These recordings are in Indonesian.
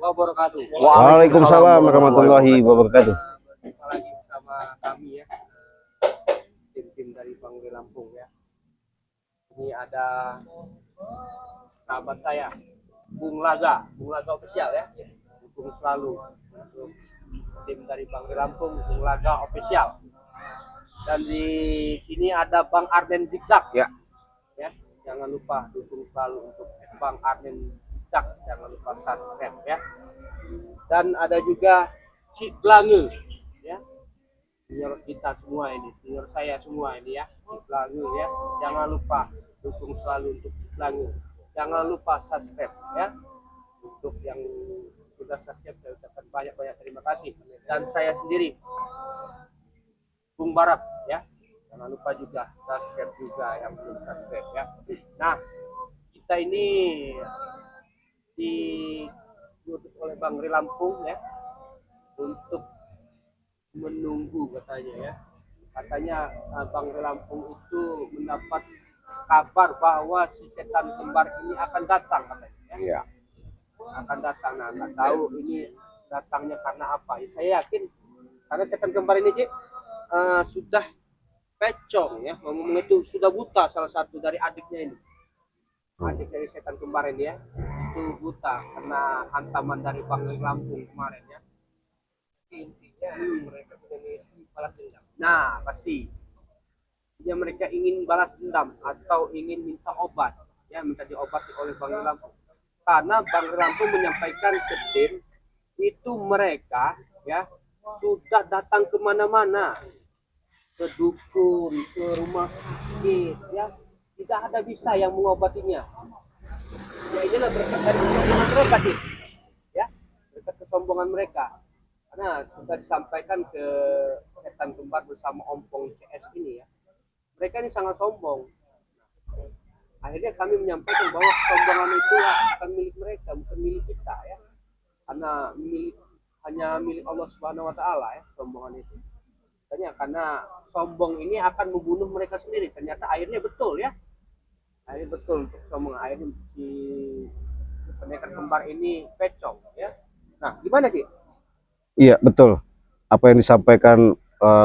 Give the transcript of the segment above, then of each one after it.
wabarakatuh. Waalaikumsalam warahmatullahi wabarakatuh. Jumpa lagi bersama kami ya, tim dari Bangre Lampung ya. Ini ada sahabat saya, Bung Laga official ya. Dukung selalu untuk tim dari Bangre Lampung, Bung Laga official. Dan di sini ada Bang Arden Zigzag ya. Jangan lupa dukung selalu untuk Bang Arden Zigzag, jangan lupa subscribe ya. Dan ada juga Cik Blange ya, senior kita semua ini, senior saya semua ini ya, Cik Blange ya. Jangan lupa dukung selalu untuk Cik Blange. Jangan lupa subscribe ya. Untuk yang sudah subscribe saya ucapkan banyak terima kasih. Dan saya sendiri Bung Barat ya, jangan lupa juga subscribe juga yang belum subscribe ya. Nah, kita ini diutus oleh Bangre Lampung ya untuk menunggu katanya Bangre Lampung itu mendapat kabar bahwa si setan kembar ini akan datang katanya ya. Akan datang. Nah, nggak tahu ini datangnya karena apa ya. Saya yakin karena setan kembar ini Cik, sudah pecong ya, ngomong itu sudah buta salah satu dari adiknya ini. Adik dari setan kembar ini ya, itu buta karena hantaman dari Bangre Lampung kemarin ya. Intinya mereka punya misi balas dendam. Nah, pasti ya, mereka ingin balas dendam atau ingin minta obat ya, minta diobati oleh Bangre Lampung. Karena Bangre Lampung menyampaikan ke tim itu mereka ya sudah datang kemana-mana, ke dukun, ke rumah sakit ya, tidak ada bisa yang mengobatinya. Ya inilah berkat dari kesombongan mereka sih ya, berkat kesombongan mereka. Karena sudah disampaikan ke setan kembar bersama ompong CS ini ya, mereka ini sangat sombong. Akhirnya kami menyampaikan bahwa kesombongan itu bukan milik mereka, bukan milik kita ya, karena hanya milik Allah Subhanahu Wa Taala ya, kesombongan itu. Karena sombong ini akan membunuh mereka sendiri. Ternyata akhirnya betul ya, akhirnya betul untuk sombong. Akhirnya si pendekar kembar ini pecong ya. Nah, gimana sih? Iya betul apa yang disampaikan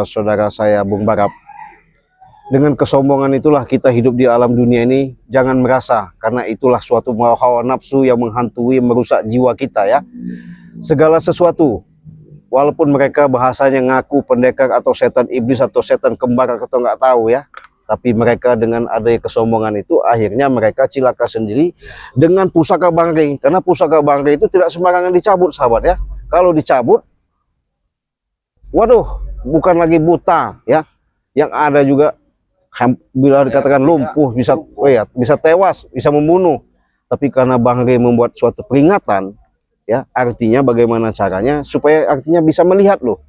saudara saya Bung Barap. Dengan kesombongan itulah kita hidup di alam dunia ini. Jangan merasa karena itulah suatu hawa nafsu yang menghantui, merusak jiwa kita ya. Segala sesuatu, walaupun mereka bahasanya ngaku pendekar atau setan iblis atau setan kembar atau nggak tahu ya, tapi mereka dengan adanya kesombongan itu akhirnya mereka cilaka sendiri dengan pusaka Bangre. Karena pusaka Bangre itu tidak sembarangan dicabut sahabat ya. Kalau dicabut, waduh, bukan lagi buta ya, yang ada juga bila dikatakan lumpuh, bisa tewas, bisa membunuh. Tapi karena Bangre membuat suatu peringatan ya, artinya bagaimana caranya supaya artinya bisa melihat loh,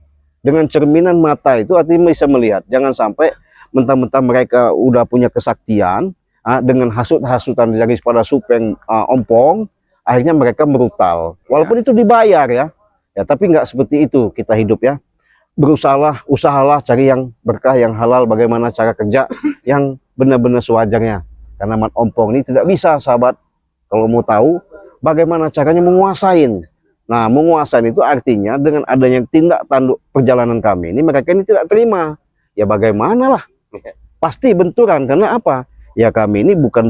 dengan cerminan mata itu artinya bisa melihat. Jangan sampai mentang-mentang mereka udah punya kesaktian dengan hasut-hasutan dari pada supeng ompong, akhirnya mereka brutal walaupun itu dibayar ya, tapi nggak seperti itu kita hidup ya. Usahalah cari yang berkah, yang halal, bagaimana cara kerja yang benar-benar sewajarnya. Karena mat ompong ini tidak bisa sahabat, kalau mau tahu bagaimana caranya menguasain. Nah, menguasain itu artinya dengan adanya tindak tanduk perjalanan kami ini, mereka ini tidak terima. Ya bagaimana lah, pasti benturan. Karena apa? Ya kami ini bukan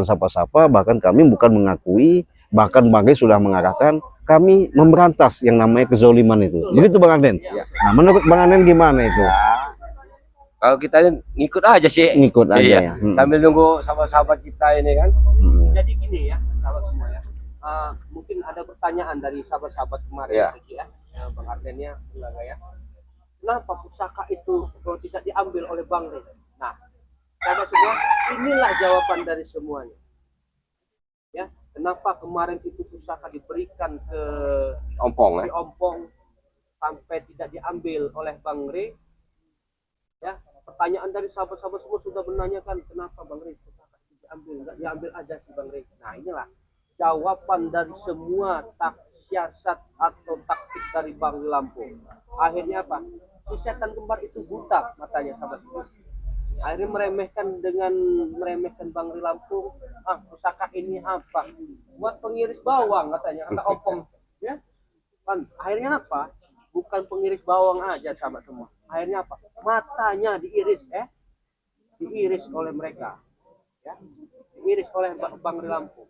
siapa-siapa, bahkan kami bukan mengakui, bahkan Bangre sudah mengarahkan kami memberantas yang namanya kezoliman itu. Begitu Bang Arden. Ya. Nah, menurut Bang Arden gimana itu? Ya, kalau kita ngikut aja sih. Ngikut aja ya. Sambil nunggu sahabat-sahabat kita ini kan. Jadi gini ya, sahabat semua ya. Mungkin ada pertanyaan dari sahabat-sahabat kemarin ya. Bang Arden ya, ya. Kenapa pusaka itu kalau tidak diambil oleh Bangre? Nah, sahabat semua, inilah jawaban dari semuanya. Ya. Kenapa kemarin itu pusaka diberikan ke ompong, si ompong sampai tidak diambil oleh Bangre? Ya, pertanyaan dari sahabat-sahabat semua sudah menanyakan kenapa Bangre pusaka itu diambil, nggak diambil aja si Bangre. Nah, inilah jawaban dari semua siasat atau taktik dari Bangre Lampung. Akhirnya apa? Si setan kembar itu buta matanya sahabat semua. Akhirnya meremehkan Bangre Lampung. Pusaka ini apa? Buat pengiris bawang katanya, kata ompong. Ya, Kan akhirnya apa? Bukan pengiris bawang aja sahabat semua. Akhirnya apa? Matanya diiris, diiris oleh mereka, ya, diiris oleh Bang Lampung,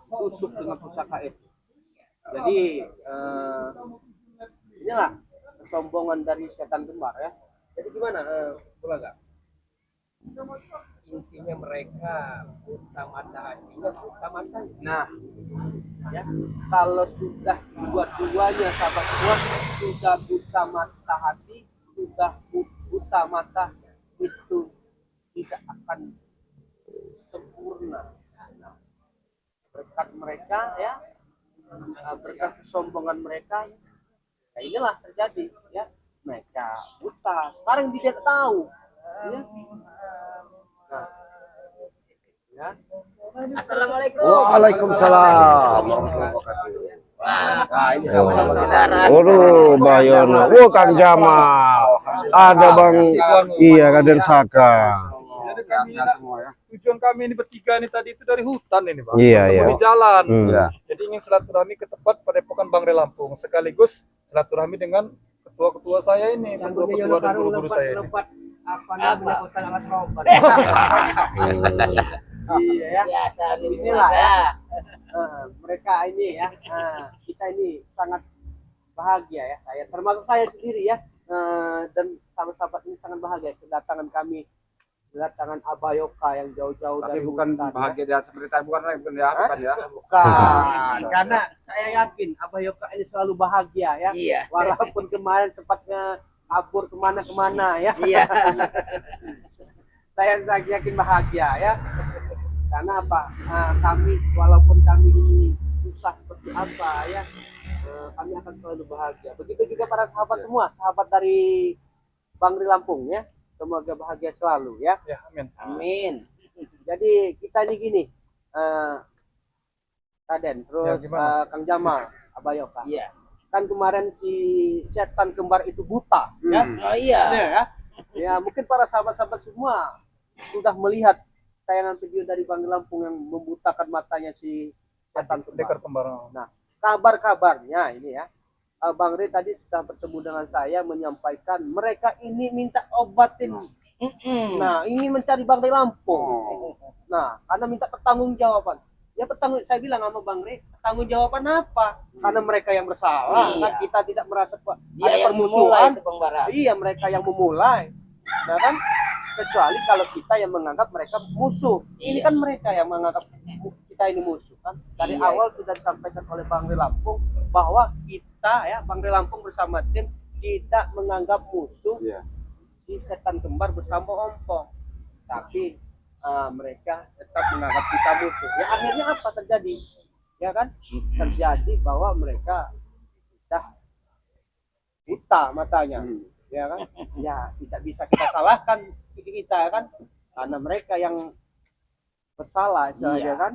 tusuk dengan pusaka itu. Jadi inilah kesombongan dari setan kembar ya. Jadi gimana, Bulaga? Intinya mereka buta mata hatinya, buta mata. Nah, ya, kalau sudah dua-duanya sahabat semua sudah buta mata hati, sudah buta mata, itu tidak akan sempurna. Nah, berkat mereka ya, berkat kesombongan mereka, ya inilah terjadi ya, mereka buta. Sekarang tidak tahu ya. Nah, ya. Assalamualaikum. Waalaikumsalam. Wah, ini sama saudara. Waduh, Bayono. Kang Jamal. Ada Bang, iya, Raden Saka. Jadi kami tujuan kami ini bertiga ini tadi itu dari hutan ini Bang. Iya, Ketemu iya. di jalan. Iya. Jadi ingin silaturahmi ke tempat Padepokan Bangre Lampung, sekaligus silaturahmi dengan ketua-ketua saya ini, ketua-ketua dan guru-guru saya ini. Apa namanya hutan alas rompat? Iya ya. Biasa Inilah ya. Mereka ini ya. Kita ini sangat bahagia ya. Saya termasuk saya sendiri ya. Dan sahabat-sahabat ini sangat bahagia kedatangan kami, kedatangan Abayoka yang jauh-jauh Tapi dari bukan hutan, bahagia di seperti tadi, bukan ya, bukan ya. Bukan. Karena saya yakin Abayoka ini selalu bahagia ya. Iya. Walaupun kemarin sempatnya kabur kemana-kemana ya. Iya. Saya yakin bahagia ya. Karena apa? Kami walaupun kami ini susah seperti apa ya, kami akan selalu bahagia. Begitu juga para sahabat semua, sahabat dari Bangri Lampung ya. Semoga bahagia selalu ya. Ya, amin. Amin. Jadi kita ini gini, Raden, terus gimana? Kang Jamal, Abayoka. Iya. Kan kemarin si setan kembar itu buta ya. Oh iya. Ya, ya mungkin para sahabat-sahabat semua sudah melihat tayangan video dari Bang Lampung yang membutakan matanya si setan Pendekar kembar. kembar. Nah, kabar-kabarnya ini ya, Bang Re tadi sudah bertemu dengan saya menyampaikan mereka ini minta obatin. Nah, ingin mencari Bang Re Lampung. Nah, karena minta pertanggungjawaban. Ya saya bilang sama Bang Re, pertanggungjawaban apa? Karena mereka yang bersalah, Iya. kan kita tidak merasa Dia ada yang memulai permusuhan. itu Bang Bara. Iya, mereka yang memulai. Nah kan, kecuali kalau kita yang menganggap mereka musuh. Ini Iya. kan mereka yang menganggap kita ini musuh kan. Dari Iya. awal sudah disampaikan oleh Bang Re Lampung bahwa kita ya, Bang Re Lampung bersama tim tidak menganggap musuh Iya. si setan kembar bersama Ompong. Tapi mereka tetap menganggap kita musuh. Ya akhirnya apa terjadi? Ya kan? Terjadi bahwa mereka sudah buta matanya. Ya kan? Ya tidak bisa kita salahkan kita kan, karena mereka yang bersalah saja kan.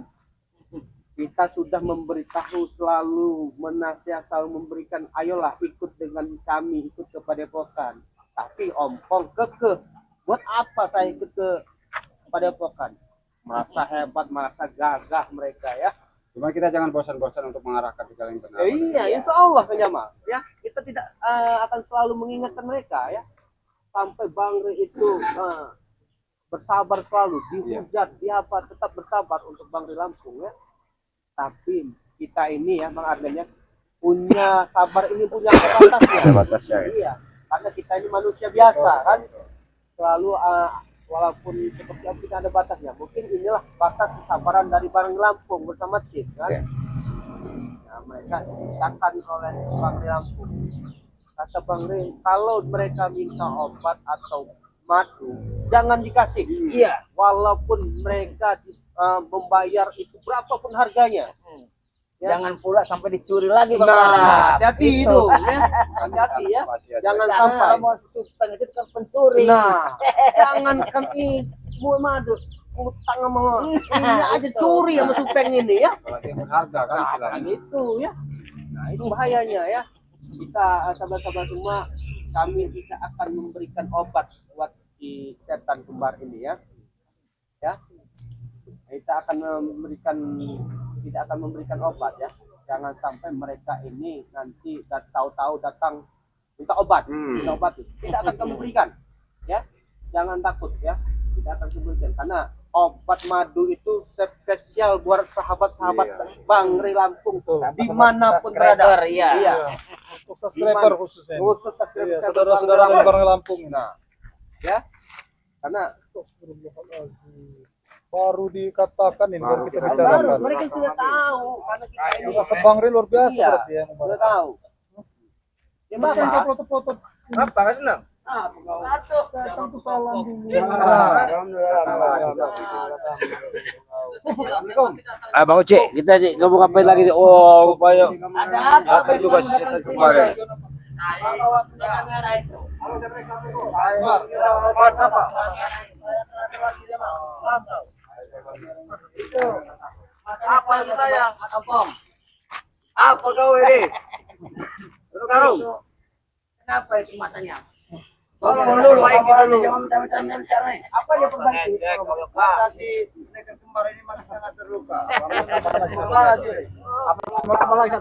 Kita sudah memberitahu, selalu menasihat, selalu memberikan, ayolah ikut dengan kami, ikut ke Padepokan. Tapi Ompong kekeh. Buat apa saya ikut ke Padepokan? Merasa hebat, merasa gagah mereka ya. Cuma kita jangan bosan-bosan untuk mengarahkan ke jalan yang benar. Iya, insya Allah Kang Jamal. Ya, kita tidak akan selalu mengingatkan mereka ya. Sampai Bang Re itu bersabar selalu, dihujat, apa tetap bersabar untuk Bang Re Lampung ya. Tapi kita ini ya Bang Arden ya, punya sabar ini punya batasnya. Iya, karena kita ini manusia biasa kan. Selalu walaupun seperti apa kita ada batasnya. Mungkin inilah batas kesabaran dari Bang Lampung bersama tim kan. Nah, mereka dikatakan oleh Bang Lampung. Kata Bang Re, kalau mereka minta obat atau madu, jangan dikasih. Iya. Walaupun mereka membayar itu berapapun harganya. Ya. Jangan pula sampai dicuri lagi Bang Bara. Nah, hati-hati itu ya. Hati-hati ya. Jangan sampai. Mau sultan itu kan pencuri. Nah, jangankan itu madu, utang sama ini aja curi sama supeng ini ya. Apalagi yang berharga kan Nah, istilahnya. itu ya. Nah, itu bahayanya ya. Kita sahabat-sahabat semua, kami tidak akan memberikan obat buat si setan kembar ini ya. Ya. Kita akan tidak akan memberikan obat ya. Jangan sampai mereka ini nanti tahu-tahu datang minta obat, minta obat tidak akan kami berikan, ya. Jangan takut ya, tidak akan kami berikan karena obat madu itu spesial buat sahabat-sahabat Bang Ri Lampung dimanapun berada. Iya. Untuk subscriber khususnya. Khusus subscriber Saudara-saudara di Bang Lampung. Nah, ya, karena Baru dikatakan ini, baru kita baru bicarakan. mereka sudah tahu karena kita ini Rasa Bang Ri luar biasa iya, berarti ya. sudah tahu. Ya, Mas, Bapak. foto-foto. Apa nggak senang? Datang tuh salam dulu. Bang Uci, kita ngomong ngapain lagi nih? Oh, rupanya Ada apa? juga kemarin. Apa lagi saya? Apa kau ini? Duduk karung. Kenapa itu matanya? Tolong dulu, baik kita dulu. Apa yang perbaiki? Si nenek kembar ini masih sangat terluka. Apa lagi?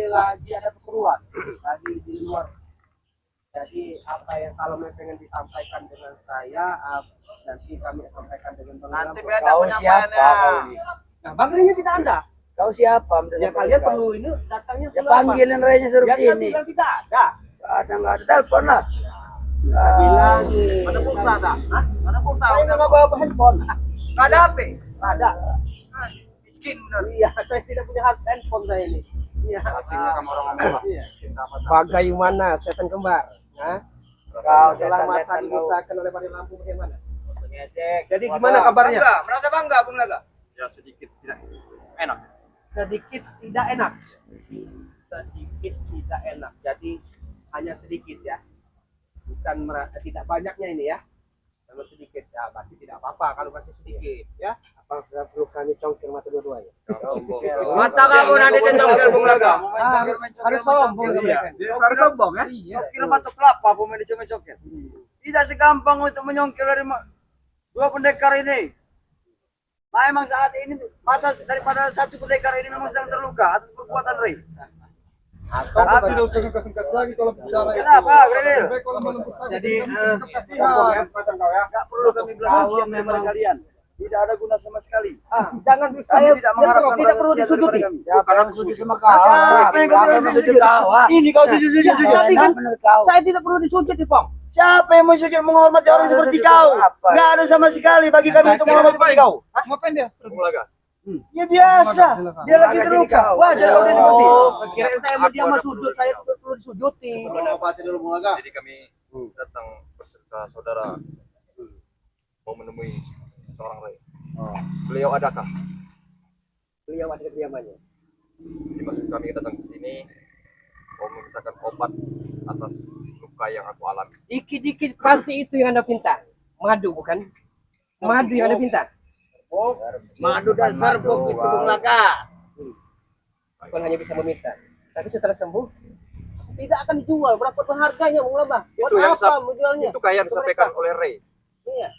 Lagi ada keperluan lagi di luar. Jadi apa yang kalau pengen disampaikan dengan saya, nanti kami sampaikan dengan Bang Nanti Lampung. beda penyampaiannya. Nah, Bang Rinya tidak ada. Kau siapa? Ya kalian perlu ini datangnya Ya perlu apa? panggilin Raynya suruh Ya dia sini. bilang tidak ada. Nggak ada telepon lah. Bilang Ada pulsa tak? Ada pulsa. saya nggak bawa handphone. Nggak ada HP. Ada. Miskin benar. Iya, saya tidak punya handphone saya ini. Iya. Kamu orang ngomong. Iya. Bagaimana setan kembar? Hah? Kau Keselamatan setan-setan kau. diusahakan oleh Bang Lampung bagaimana? Jadi gimana kabarnya? Bangga, merasa bangga Bung Laga. Ya sedikit tidak enak. Sedikit tidak enak. Sedikit tidak enak. Jadi hanya sedikit ya. Bukan tidak banyaknya ini ya. Kalau sedikit ya berarti tidak apa-apa kalau masih sedikit ya. Apa perlu kami congkel mata dua-duanya? Mata kamu nanti cengkel Bung Laga. Harus sombong. Harus sombong ya? Kira batuk kelapa pemain dicongkel-congkel. Tidak segampang untuk menyongkel dari dua pendekar ini. Nah, emang saat ini mata daripada satu pendekar ini memang sedang terluka atas perbuatan Ray. Tapi tidak usah ngekas-ngekas lagi kalau bicara itu. Kenapa, Grenil? Lebih kalau menuntut saja. Jadi Sombong ya, pasang kau ya. Gak perlu kami bilang kasihan memang kalian. Tidak ada guna sama sekali. jangan Kami saya tidak mengharapkan tidak perlu balas disuduti. daripada kami. Karena setuju sama kau. Siapa yang kau bilang setuju kau? Ini kau sujud-sujud. kan? Benar kau. Saya tidak perlu disuduti, Pong. Siapa yang mau sujud menghormati orang seperti kau? Apa? Gak ada sama sekali bagi kami untuk menghormati seperti kau. Ngapain dia? Ya biasa. Dia lagi terluka. Wajar kalau dia seperti. Kirain saya mau dia sujud, saya perlu disuduti. Jadi kami datang beserta saudara mau menemui seorang Ray. Beliau adakah? Beliau ada kediamannya. Dimaksud kami datang ke sini mau memintakan obat atas luka yang aku alami. Dikit-dikit pasti itu yang Anda minta. Madu bukan? Madu yang Anda minta. Madu dan serbuk itu Bung Laga. Bukan hanya bisa meminta. Tapi setelah sembuh, Tidak akan dijual. Berapa harganya, Bung Laba? Itu yang menjualnya? itu kayak yang disampaikan oleh Ray. Iya.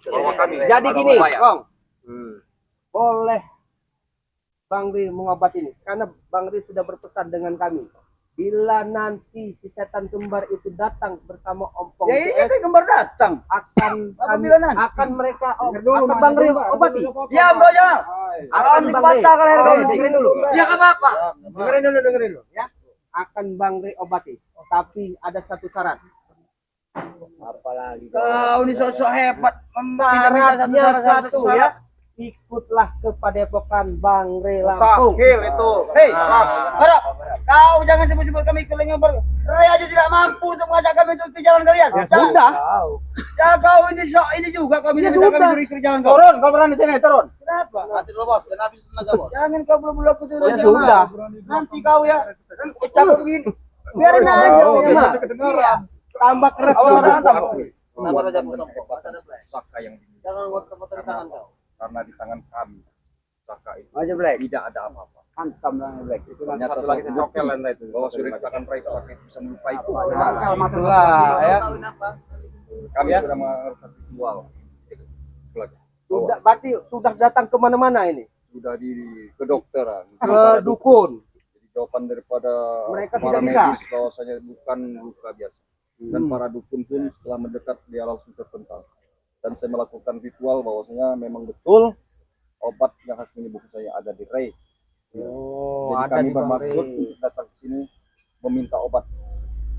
Bahwa kami Jadi ada gini, upaya. Bang. Boleh Bang Ri mengobati ini karena Bang Ri sudah berpesan dengan kami. Bila nanti si setan kembar itu datang bersama Ompong Ya ini CS, setan kembar datang. akan Apabila nanti? akan mereka akan Bang Ri obati. Diam kau jangan. Akan Bang Ri. dipatahkan leher kau. Dengerin dulu. Ya gak apa-apa. Dengerin dulu ya. Akan Bang Ri obati. Tapi ada satu syarat. Apalagi Kau ini sosok hebat. Minta-minta Syaratnya satu satu ya. Ikutlah ke Padepokan Bang Ri Lampung. itu. Hei, harap. Kau jangan sebut-sebut kami ke lingkungan. Ray aja tidak mampu untuk mengajak kami untuk ke jalan kalian. Ya sudah. Ya kau ini juga kau minta kami suruh ikut jalan kau. Turun, kau berani sini, turun. Kenapa? Nanti dulu bos, dan habis tenaga bos. Jangan kau belum aku turun. Ya sudah. Nanti kau ya. Cakap begini. Biarin aja. Oh, ya, iya. Mak. Tambah keras Suara suara. Kenapa saja kehebatan pusaka yang dimiliki. Jangan ngotot-ngotot di tangan kau. Karena di tangan kami pusaka itu Aja Black. tidak ada apa-apa. Hantam lah Black. Ternyata satu bukti bahwa sudah dikatakan Ray pusaka itu bisa melukaiku. Itulah ya. Kami Ya. sudah melakukan ritual. Itu. Sudah berarti sudah datang kemana-mana ini. sudah di kedokteran, Ke dukun. Jadi jawaban daripada Mereka para tidak bisa. medis bahwasanya bukan luka biasa. Dan para dukun pun setelah mendekat dia langsung terpental. Dan saya melakukan ritual bahwasanya memang betul obat yang harus menyembuhkan saya ada di Ray. Oh, Jadi ada kami di Bang bermaksud Rey. untuk datang ke sini meminta obat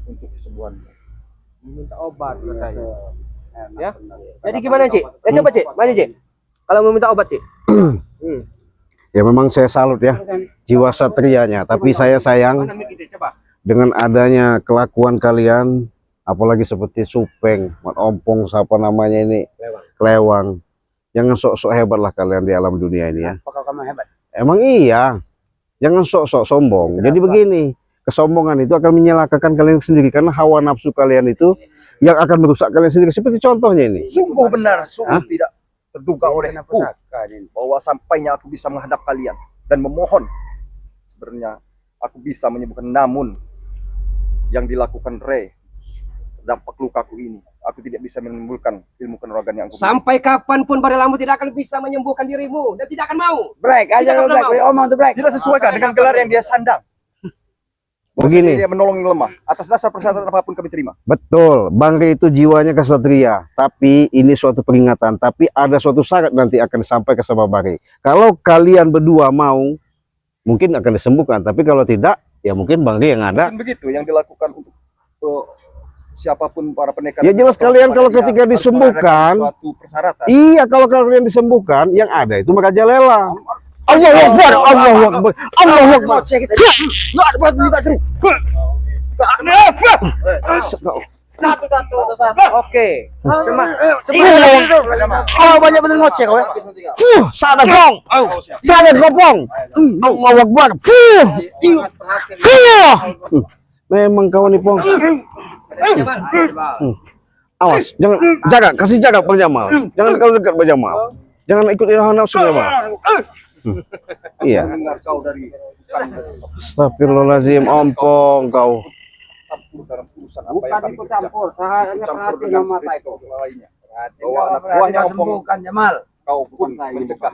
untuk kesembuhan. Minta obat katanya. Ya. Jadi gimana, Cik? Coba, Cik. Maju, Cik. Kalau mau minta obat, Cik. Ya memang saya salut ya jiwa satrianya, tapi saya sayang Mana mic itu? Coba. dengan adanya kelakuan kalian, apalagi seperti Supeng, Mat Ompong, siapa namanya ini, Kelewang. Jangan sok-sok hebat lah kalian di alam dunia ini ya. Apakah kamu hebat? Emang iya, jangan sok-sok sombong. Jadi begini, kesombongan itu akan menyelakakan kalian sendiri karena hawa nafsu kalian itu yang akan merusak kalian sendiri. Seperti contohnya ini. Sungguh benar, sungguh tidak terduga olehku Pusaka ini. bahwa sampainya aku bisa menghadap kalian dan memohon. Sebenarnya aku bisa menyembuhkan, namun yang dilakukan Ray dampak lukaku ini, aku tidak bisa menimbulkan ilmu kanuragan yang aku miliki. Sampai kapanpun Bang Lampung tidak akan bisa menyembuhkan dirimu dan tidak akan mau. Black aja Tidak lo Black. mau. Omong tuh Black. Tidak sesuai kan dengan gelar yang dia sandang. Begini. Bahwasanya dia menolong yang lemah. Atas dasar persyaratan apapun kami terima. Betul, Bang Rey itu jiwanya kesatria. Tapi ini suatu peringatan. Tapi ada suatu syarat nanti akan disampaikan sama Bang Rey. Kalau kalian berdua mau, mungkin akan disembuhkan. Tapi kalau tidak, ya mungkin Bang Rey yang ada. Mungkin begitu yang dilakukan untuk siapapun para pendekar. Ya jelas kalian kalau ketika harus disembuhkan, mengadakan suatu persyaratan. iya kalau kalian disembuhkan, yang ada itu merajalela. Allahu Akbar, Allahu Akbar, Allahu Akbar. Oke. Oh banyak bener ngoceh kau. Salah gong, salah gopong. Allahu Akbar. Memang kau nih Pong. Awas, jangan jaga, kasih jaga Bang Jamal. Jangan kalau dekat Bang Jamal. Jangan ikut hawa nafsu ya Bang. Iya. Dengar kau dari Astagfirullahaladzim, ompong kau. campur dalam urusan apa yang Bukan kami ikut kerjakan. campur. Saya Campur perhati dengan mata itu. spiritual lainnya. Perhati Bahwa anak berarti buahnya kau ompong. sembuhkan Jamal. Kau pun mencegah.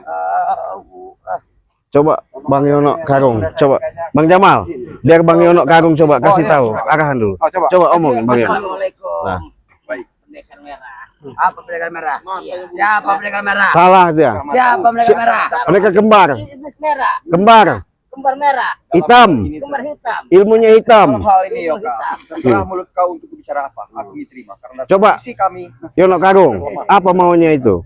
Coba Bang Yono Karung, coba Bang Jamal, biar Bang Yono Karung coba kasih tahu arahan dulu. Coba omong Bang Yono. Assalamualaikum. Nah. Baik. Pendekar merah. Apa pendekar merah? Siapa pendekar merah? Salah dia. Siapa pendekar merah? Mereka kembar, Iblis merah, kembar, kembar merah, hitam, Ini kembar hitam. ilmunya dalam hitam. hal ini Yoka, terserah mulut kau untuk berbicara apa. Aku diterima karena Coba. visi kami. Yono Karung, apa maunya itu?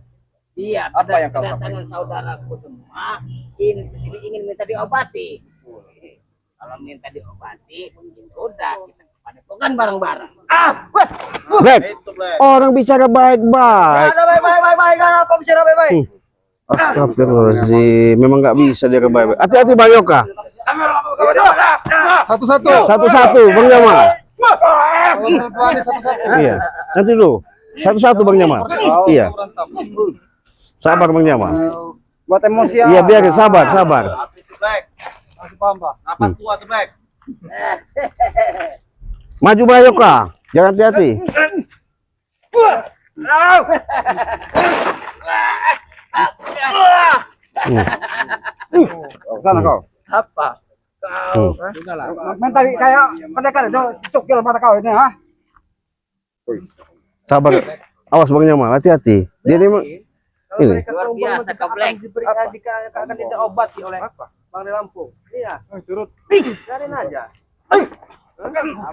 Iya, Apa yang kau kedatangan saudaraku semua ini kesini ingin minta diobati. Kalau minta diobati, ya sudah kita padepokan bareng-bareng. Black, orang bicara baik-baik. Baik. Apa bicara baik-baik? Astagfirullahaladzim, memang nggak bisa dia baik-baik. Hati-hati Bang Yoka. Satu-satu. Satu-satu Bang Jamal. Satu-satu. Iya, nanti dulu. Satu-satu Bang Jamal. Iya, sabar Bang Jamal. Buat emosi. Iya, biar sabar, sabar. Masih paham, Pak? Napas tua tuh Black. Maju Bang Yoka, jangan hati-hati. Sana kau. Apa? Kau Mental kayak pendekar itu cukil mata kau ini ha. Sabar. Awas Bang Jamal, hati-hati. Dia memang ini. luar biasa kau Black. Akan tidak obat sih oleh Bang Rey Lampung. Iya, Surut. cariin aja. Apa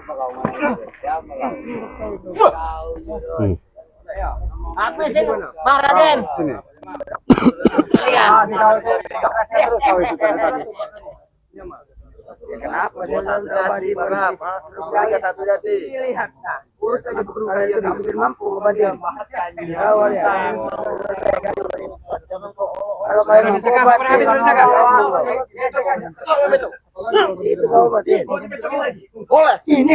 kau mau? Siapa kau? Apa sih Bang Raden? Kalian. Terus kau itu tadi. Kenapa sih obati berapa? Liga satu jadi. Lihat, nah. Kalau itu hampir mampu obati. Kau lihat. Kalau kalian mampu obati, itu kau obatin. Ini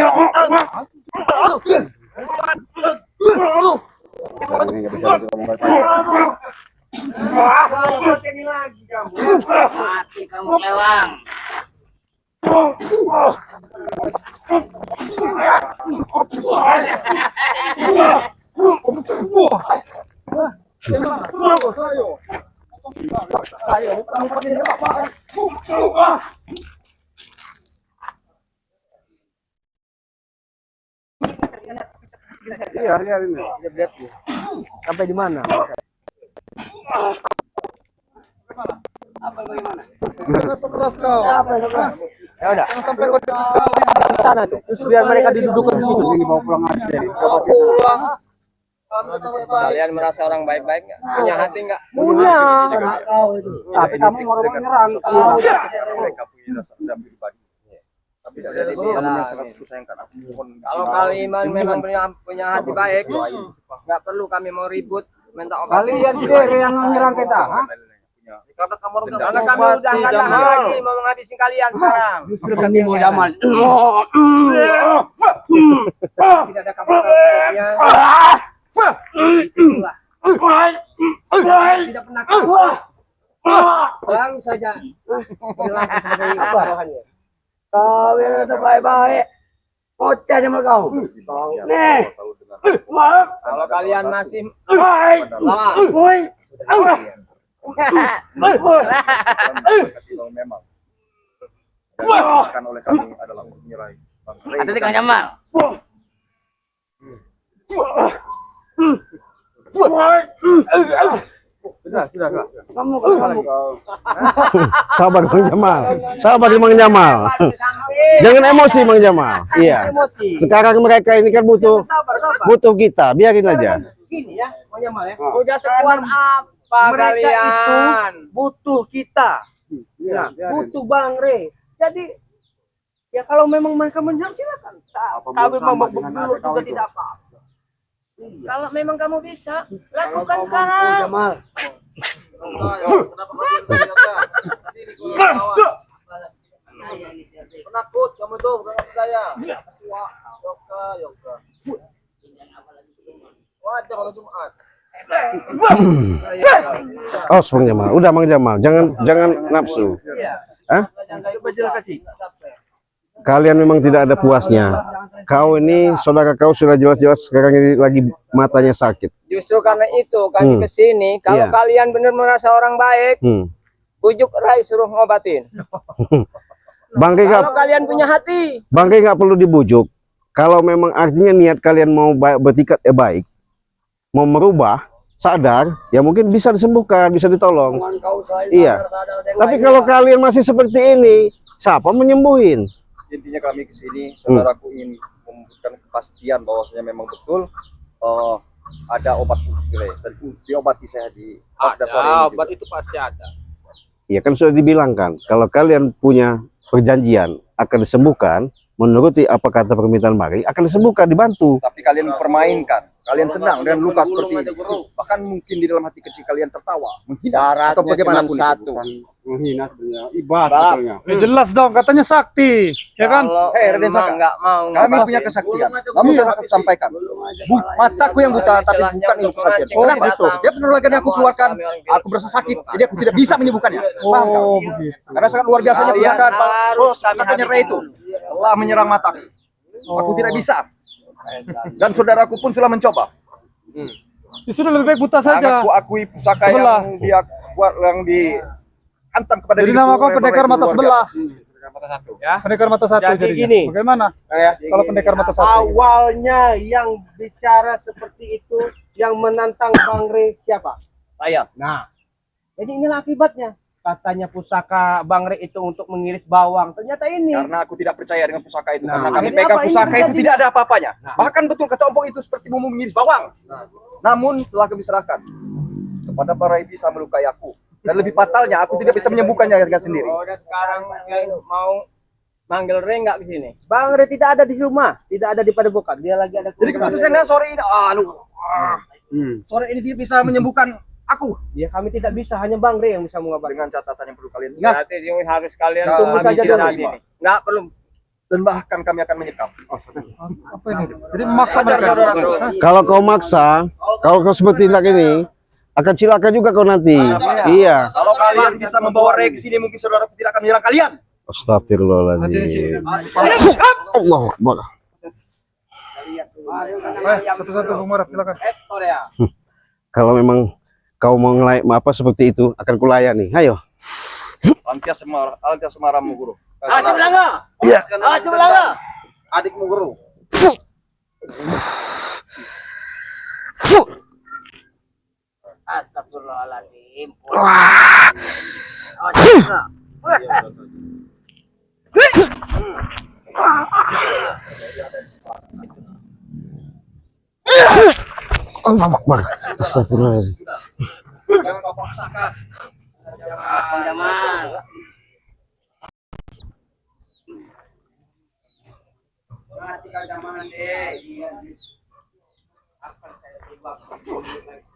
Mati kamu Kelewang. Iya, hari ini. Lihat sampai di mana? Keras kau. Ya udah. Jangan sampai kau Di sana tuh. Terus biar mereka didudukkan di situ. Ini mau pulang aja. Pulang. Kalian merasa orang baik-baik nggak? Punya hati nggak? Punya. Anak kau itu. Tapi kamu mau menyerang. Mereka punya dasar dendam pribadi. Tapi dari namun yang sangat disayangkan, aku mohon. Kalau kalian memang punya hati baik, nggak perlu kami mau ribut, minta obat. Kalian sendiri yang menyerang kita, Karena kamu karena kami udah nggak tahan lagi mau menghabisi kalian sekarang. Justru kami mau Jamal. Tidak ada kabar. Tidak pernah selalu saja berlaku sebagai bawahannya. Kau yang terbaik-baik. Ocah Jamal kau. Nih. Kalau kalian masih lama, Woi. memang dilakukan oleh kami adalah menyerahi Bang Rey. Ada Kang Jamal. sudah. Kamu kamu. Sabar Bang Jamal. Sabar Bang Jamal. Jangan emosi Bang Jamal. Iya. Sekarang mereka ini kan butuh kita. Biarin aja. Gini ya, Bang Jamal ya. Udah sekuat apa Mereka kalian? butuh kita. Ya, Butuh Bang Rey. Jadi ya kalau memang mereka menyerang silakan. Kami memang belum juga tidak apa-apa. Kalau memang kamu bisa, lakukan sekarang. Jamal. Penakut kamu tuh, bukan percaya. Yoga. Wajar kalau Jumat. Oh, Bang Jamal. Udah Bang Jamal. Jangan nafsu. Hah? Coba jelasin. Kalian memang tidak ada puasnya. Kau ini, saudara kau sudah jelas-jelas sekarang ini lagi matanya sakit. Justru karena itu kami kesini. Kalau Iya. kalian benar merasa orang baik, bujuk Rai suruh ngobatin. Bang Rey Kalau kalian punya hati, nggak perlu dibujuk. Kalau memang artinya niat kalian mau bertikat baik, mau merubah, sadar, ya mungkin bisa disembuhkan, bisa ditolong. Kau saya Iya. sadar-sadar dan Tapi lain. kalau kalian masih seperti ini, siapa menyembuhin? Intinya kami ke sini, saudaraku ingin memberikan kepastian bahwasanya memang betul ada obat dan diobati saya di pada sore ini juga. obat itu pasti ada. Ya kan sudah dibilangkan, kalau kalian punya perjanjian akan disembuhkan, menuruti apa kata permintaan Mari, akan disembuhkan, dibantu. Tapi kalian permainkan, kalian senang dengan luka seperti ini. Bahkan mungkin di dalam hati kecil kalian tertawa, menghina atau bagaimanapun itu. menghina sebenarnya, ibadah sebetulnya. Jelas dong, katanya sakti, ya kan? Raden Saka, nggak mau kami punya kesaktian. Namun saya akan sampaikan, mataku yang buta, tapi bukan ilmu kesaktian. Kenapa? Setiap penolakan yang aku keluarkan, aku merasa sakit, jadi aku tidak bisa menyembuhkannya. Paham kau? Karena sangat luar biasanya pusaka pusakanya Rey itu telah menyerang mataku. Aku tidak bisa. Dan saudaraku pun sudah mencoba. Ya sudah, lebih baik buta saja. Aku akui pusaka Sebelah. yang dia buat, yang dihantam kepada Jadi diriku nama kau oleh pendekar Rey itu mata luar sebelah. Ya. Pendekar mata satu. Jadi jadinya. gini. Bagaimana? Kalau pendekar mata satu. Awalnya yang bicara seperti itu, yang menantang Bang Rey siapa? Saya. Nah, jadi inilah akibatnya. Katanya pusaka Bang Rey itu untuk mengiris bawang. Ternyata ini. Karena aku tidak percaya dengan pusaka itu. Nah, Karena kami akhirnya pegang apa? Ini pusaka itu terjadi. tidak ada apa-apanya. Nah. Bahkan betul kata ompong itu seperti mau mengiris bawang. Namun setelah kami serahkan kepada para Rai bisa melukai aku. Dan lebih fatalnya, aku tidak bisa menyembuhkannya dengan sendiri. Udah sekarang mau manggil Rey nggak ke sini? Bang Rey tidak ada di rumah, tidak ada di Padepokan. Dia lagi ada. Jadi keputusannya sore ini, sore ini tidak bisa menyembuhkan aku. Ya kami tidak bisa, hanya Bang Rey yang bisa mengobati. Dengan catatan yang perlu kalian ingat. Berarti yang harus kalian Nah, tunggu kami saja tidak dulu terima. sini. Nggak perlu. Dan bahkan kami akan menyekap. Apa ini? Jadi memaksa Ajar mereka. saudaraku. Kalau kau maksa, kalau kau seperti tindak ini, akan cilaka juga kau nanti. Iya. Kalau kalian bisa membawa Rey ke sini, mungkin saudaraku tidak akan menyerang kalian. Astagfirullahaladzim. Allah Akbar. Satu-satu, Bung Marah, silakan. Kalau memang kau mau apa seperti itu akan kulayani. Ayo. Altia Semaramu guru. Coba langga. Iya. Coba langga. Adikmu guru. Astagfirullahaladzim. Allahu Akbar. Astagfirullahaladzim. Jangan kau paksakan. Jamal. Perhatikan zaman deh.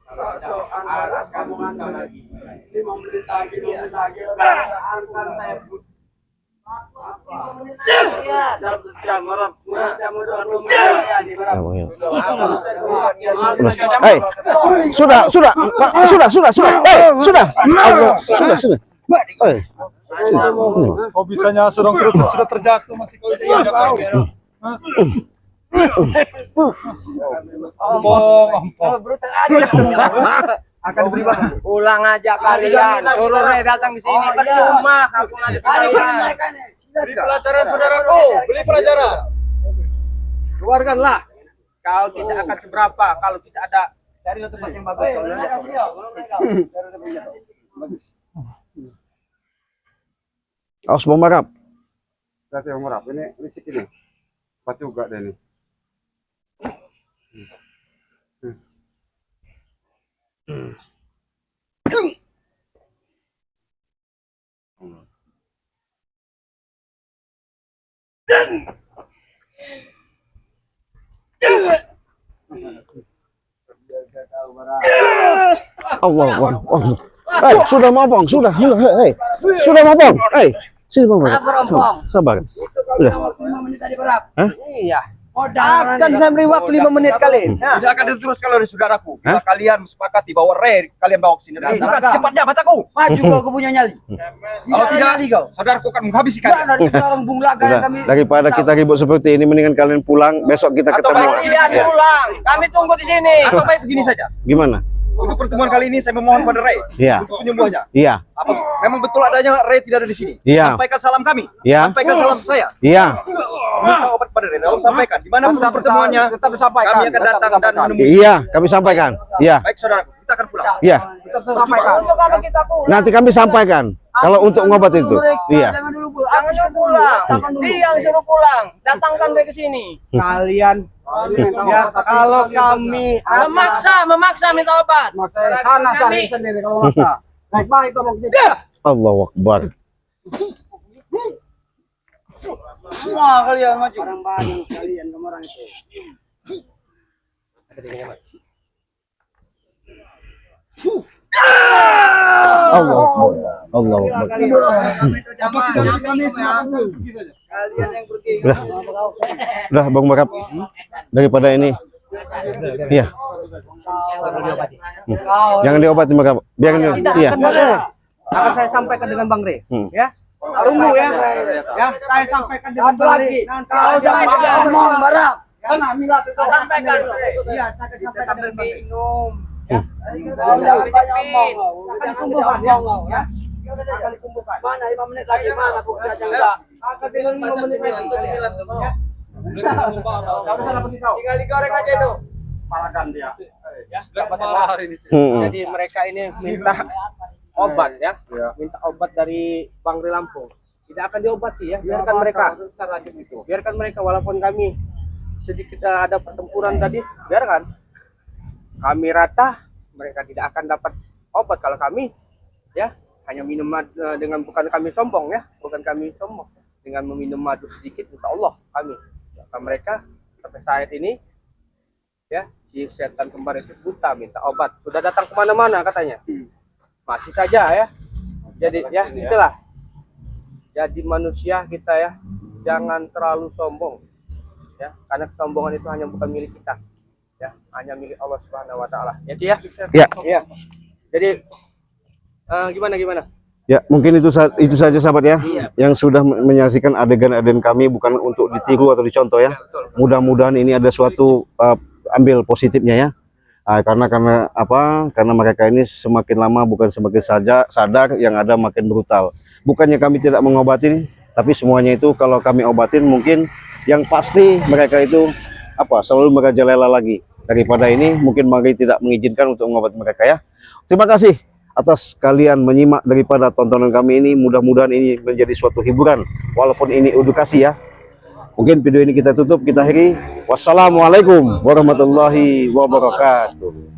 Soal kamu ngambil lagi 5 menit lagi, 2 menit lagi. Akan saya Hei, sudah. Hei, sudah. Allah, sudah. Hei. Kau bisanya sudah terjatuh masih kau diajak main. Ompong. Akan beri ulang aja kalian. Suruh Ray datang di sini. Percuma aku ngajak kalian. Beri pelajaran saudaraku, beri pelajaran. Keluarkanlah. Kau tidak akan seberapa kalau tidak ada. cari tempat yang bagus. Awas bom marap. Berarti yang murah ini licik ini. Pas juga deh ini. Allah. Hei, sudah mabong, sudah. Hei. Sudah mabong. Hei, sini bang. Sabar. Udah. 5 menit tadi berapa? Hah? Iya. Modal Akan saya beri waktu 5 menit kali. Tidak akan diteruskan oleh saudaraku. Bila kalian sepakati bahwa Ray kalian bawa ke sini. Bukan secepatnya mataku. maju kau punya nyali. Kalau tidak, saudaraku akan menghabisi kalian. Dari seorang Bung Laga Udah. kami. Daripada kita ribut seperti ini, mendingan kalian pulang. Besok kita Atau ketemu. baik Tidak pulang. Kami tunggu di sini. Atau baik begini saja. Gimana? Untuk pertemuan kali ini saya memohon pada Ray Iya. untuk penyembuhannya. Iya. Apa memang betul adanya Ray tidak ada di sini? Iya. Sampaikan salam kami. Iya. Sampaikan salam saya. Iya. Minta obat pada Ray. Tolong sampaikan. Di mana pun pertemuannya, Tetap disampaikan. kami akan datang dan menemui. Iya, kami sampaikan. Iya. Baik saudaraku, kita akan pulang. Iya. Tetap saya sampaikan. Untuk kalau kita pulang. Nanti kami sampaikan kalau untuk ngobat itu. Iya. Jangan dulu pulang. Jangan suruh pulang. Dia yang suruh pulang. Datangkan dia ke sini. Kalian ya kalau kami memaksa minta obat. Sana cari sendiri kalau maksa. Baik kamu ke sini. Allahu Akbar. Semua kalian maju. Orang banyak kalian kamu orang itu. Allahu Akbar. Allahu Akbar. Kalian yang pergi. Udah Bang Bakap. Daripada ini. Iya. Jangan diobati Bakap. Biarkan dia. Iya. Akan saya sampaikan dengan Bang Rey. Hmm. Ya. Tunggu ya. Ya, saya sampaikan dengan Bang Rey. Nanti Kau jangan ngomong barang. Karena Mila kita sampaikan. Iya, saya akan sampaikan dengan Bang Rey. Minum. Kau jangan banyak ngomong. Akan Jangan dikumpulkan banyak ngomong ya. ya. Akan dikumpulkan. Mana 5 menit lagi mana bukti aja enggak. Akan dengan 5 menit lagi. Ya. Kamu salah pergi kau. Tinggal digoreng aja itu. Palakan dia. Ya. Marah hari ini. Jadi mereka ini minta obat ya, minta obat dari Bang Rey Lampung. Tidak akan diobati ya, biarkan mereka. Biarkan mereka walaupun kami sedikit ada pertempuran tadi, biarkan. Kami rata, mereka tidak akan dapat obat kalau kami ya hanya minum madu, dengan bukan kami sombong ya, bukan kami sombong dengan meminum madu sedikit, insya Allah kami mereka sampai saat ini ya si setan kembar itu buta minta obat, sudah datang kemana-mana katanya. Masih saja ya, jadi ya itulah, jadi manusia kita ya jangan terlalu sombong ya, karena kesombongan itu hanya bukan milik kita ya, hanya milik Allah Subhanahu Wa Taala ya Ci ya. Ya. Jadi gimana Ya, mungkin itu saja sahabat ya, yang sudah menyaksikan adegan-adegan kami, bukan untuk ditiru atau dicontoh ya. Mudah-mudahan ini ada suatu ambil positifnya ya. Karena apa? Karena mereka ini semakin lama bukan semakin saja sadar, yang ada makin brutal. Bukannya kami tidak mengobati, tapi semuanya itu kalau kami obatin mungkin yang pasti mereka itu apa? Selalu merajalela lagi. Daripada ini mungkin mari tidak mengizinkan untuk mengobati mereka ya. Terima kasih atas kalian menyimak daripada tontonan kami ini. Mudah-mudahan ini menjadi suatu hiburan walaupun ini edukasi ya. Mungkin video ini kita tutup, kita akhiri. Wassalamualaikum warahmatullahi wabarakatuh.